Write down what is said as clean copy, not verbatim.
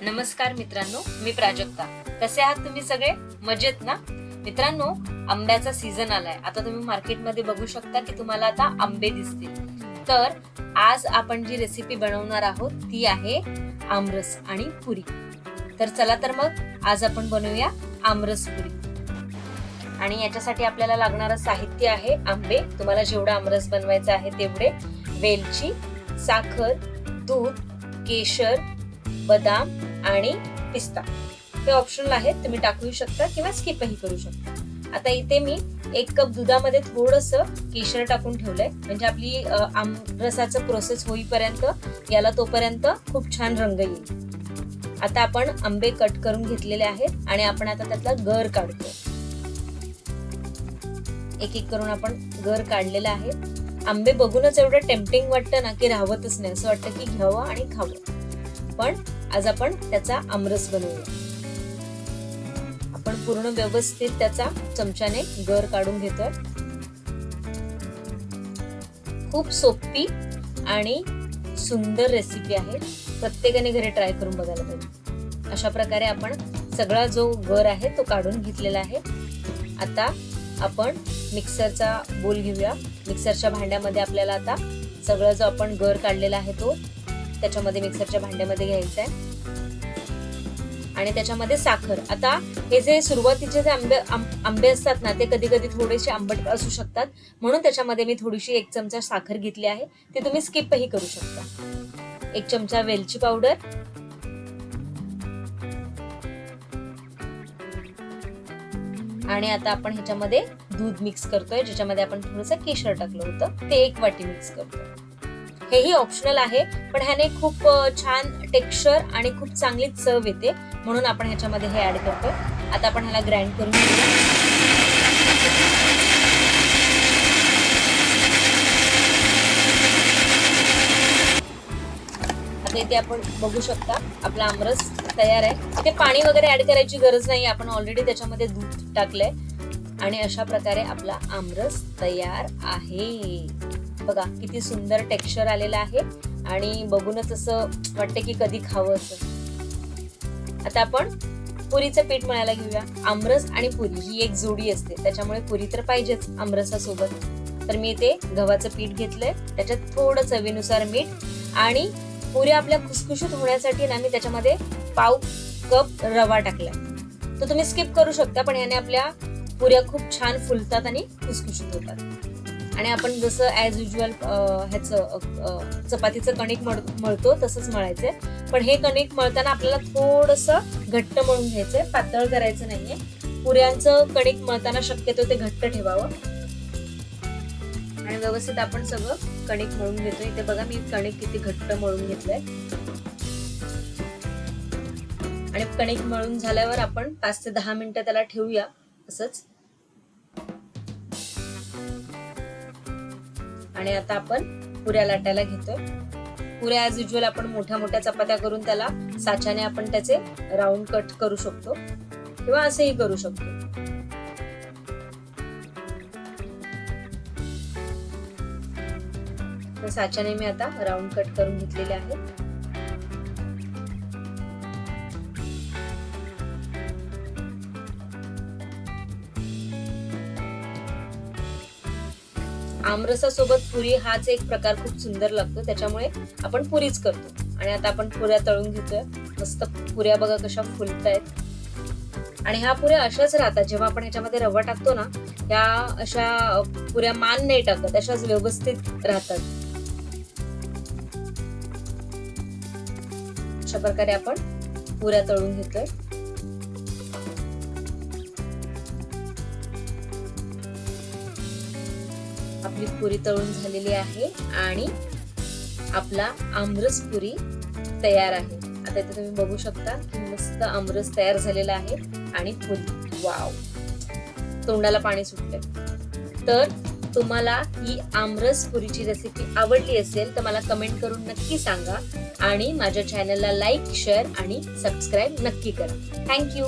नमस्कार मित्रांनो, मी प्राजक्ता. कसे आहात तुम्ही सगळे? मजेत ना? मित्रांनो, आंब्याचा सीझन आलाय. आता तुम्ही मार्केटमध्ये बघू शकता की तुम्हाला आता आंबे दिसतील. तर आज आपण जी रेसिपी बनवणार आहोत ती आहे आमरस आणि पुरी. तर चला तर मग आज आपण बनवूया आमरस पुरी. आणि याच्यासाठी आपल्याला लागणारं साहित्य आहे आंबे. तुम्हाला जेवढा आमरस बनवायचा आहे तेवढे, वेलची, साखर, दूध, केशर, बदाम आणि पिस्ता. हे ऑप्शनल आहेत, तुम्ही टाकू शकता किंवा स्किपही करू शकता. आता इथे मी 1 कप दुधामध्ये थोडंसं केशर टाकून ठेवलंय, म्हणजे आपली आमरसाचं प्रोसेस होईपर्यंत याला तोपर्यंत खूप छान रंग येईल. आता आपण आंबे कट करून घेतलेले आहेत आणि आपण आता त्यातला गर काढतो. एक एक करून आपण गर काढलेला आहे. आंबे बघूनच एवढं टेम्पटिंग वाटतं ना की राहवतच नाही, असं वाटतं की घ्यावं आणि खावं. पण आज आपण त्याचा आमरस बनवूया. आपण पूर्ण व्यवस्थित त्याचा चमच्याने गर काढून घेतोय. खूप सोपी आणि सुंदर रेसिपी आहे. प्रत्येकाने घरी ट्राय करून बघायला पाहिजे. अशा प्रकारे आपण सगळा जो गर आहे तो काढून घेतलेला आहे. आता आपण मिक्सरचा बोल घेऊया. मिक्सरच्या भांड्यामध्ये आपल्याला आता सगळं जो आपण गर काढलेला आहे तो त्याच्यामध्ये मिक्सरच्या भांड्यामध्ये घ्यायचा आहे आणि त्याच्यामध्ये साखर. आता हे जे सुरुवातीचे जे आंबे असतात ना ते कधी कधी थोडेसे आंबट असू शकतात, म्हणून त्याच्यामध्ये मी थोडीशी 1 चमचा साखर घेतली आहे. ते तुम्ही स्किपही करू शकता. 1 चमचा वेलची पावडर, आणि आता आपण ह्याच्यामध्ये दूध मिक्स करतोय, ज्याच्यामध्ये आपण थोडंसं केशर टाकलं होतं ते 1 वाटी मिक्स करतोय. हेही ऑप्शनल आहे, पण ह्याने खूप छान टेक्स्चर आणि खूप चांगली चव येते, म्हणून आपण ह्याच्यामध्ये हे ऍड करतोय. आता आपण ह्याला ग्राइंड करून घेऊया. आता इथे आपण बघू शकता आपला आमरस तयार आहे. इथे पाणी वगैरे ऍड करायची गरज नाही, आपण ऑलरेडी त्याच्यामध्ये दूध टाकलंय. आणि अशा प्रकारे आपला आमरस तयार आहे. बघा किती सुंदर टेक्स्चर आलेलं आहे आणि बघूनच असं वाटतं की कधी खावं असं. आता आपण पुरीचं पीठ मळायला घेऊया. आमरस आणि पुरी ही एक जोडी असते, त्याच्यामुळे पुरी तर पाहिजेच आमरसासोबत. तर मी इथे गव्हाचं पीठ घेतलंय, त्याच्यात थोडं चवीनुसार मीठ, आणि पुऱ्या आपल्या खुसखुशीत होण्यासाठी ना मी त्याच्यामध्ये पाव कप रवा टाकलाय. तो तुम्ही स्किप करू शकता, पण याने आपल्या पुऱ्या खूप छान फुलतात आणि खुसखुशीत होतात. आणि आपण जसं ऍज युज्युअल चपातीचं कणिक मळतो तसंच मळायचंय. पण हे कणिक मळताना आपल्याला थोडंसं घट्ट मळून घ्यायचंय, पातळ करायचं नाहीये. पुऱ्यांचं कणिक मळताना शक्यतो ते घट्ट ठेवावं. आणि व्यवस्थित आपण सगळं कणिक मळून घेतोय. इथे बघा मी कणिक किती घट्ट मळून घेतलंय. आणि कणिक मळून झाल्यावर आपण 5 ते 10 मिनिटं त्याला ठेवूया असंच. आणि आता आपण पुऱ्या लाटायला घेतोय. पुऱ्या ऍज युज्युअल आपण मोठ्या मोठ्या चपात्या करून त्याला साच्याने आपण त्याचे राऊंड कट करू शकतो किंवा असेही करू शकतो. तर साच्याने मी आता राऊंड कट करून घेतलेले आहे. आमरसासोबत पुरी हाच एक प्रकार खूप सुंदर लागतो, त्याच्यामुळे आपण पुरीच करतो. आणि आता आपण पुऱ्या तळून घेतोय. मस्त पुऱ्या बघा कशा फुलतायत. आणि ह्या पुऱ्या अशाच राहतात, जेव्हा आपण ह्याच्यामध्ये रवा टाकतो ना, ह्या अशा पुऱ्या मान नाही टाकत, अशाच व्यवस्थित राहतात. अशा प्रकारे आपण पुऱ्या तळून घेतोय. आपली पुरी तळून झालेली आहे आणि आपला आमरस पुरी तयार आहे. आता इथे तुम्ही बघू शकता की मस्त आमरस तयार झालेला आहे आणि पुरी, वाव, तोंडाला पाणी सुटलंय. तर तुम्हाला ही आमरस पुरीची रेसिपी आवडली असेल तर मला कमेंट करून नक्की सांगा, आणि माझ्या चॅनलला लाईक, शेअर आणि सबस्क्राईब नक्की करा. थँक्यू.